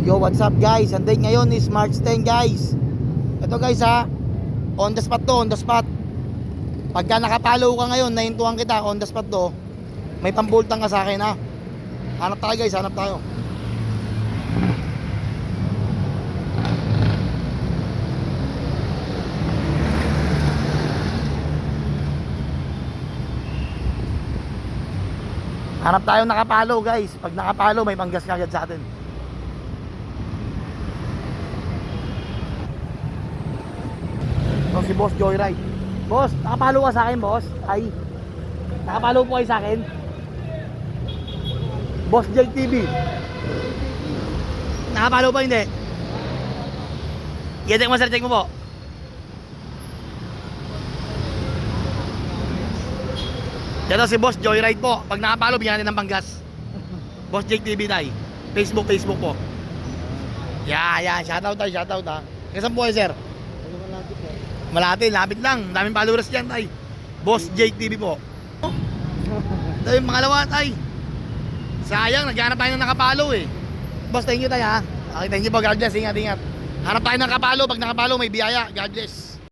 Yo, what's up guys? Ang date ngayon is March 10 guys. Ito guys ha, on the spot to, on the spot. Pagka nakapalo ka ngayon, nahintuan kita, on the spot to, may pambultang ka sa akin ha. Hanap tayo guys, hanap tayo. Hanap tayo nakapalo guys. Pag nakapalo, may panggas ka agad sa atin. Ito si Boss Joyride. Boss, nakapalo ka sa akin boss. Ay, nakapalo po kayo sa akin. Boss JTV. Nakapalo ba hindi? I-check mo sir, check mo po. Ito si Boss Joyride po. Pag nakapalo, bigyan natin ng panggas. Boss JTV tayo. Facebook po. Yan. Shoutout tayo, shoutout ha. Kasan po kayo sir? Malapit, lapit lang. Daming followers dyan tay. Boss JTV po. Ito yung pangalawa tay. Sayang, naghanap tayo ng nakapalo eh. Boss, thank you tay ha. Okay, thank you po. God bless. Ingat. Hanap tayo ng nakapalo. Pag nakapalo, may biyaya. God bless.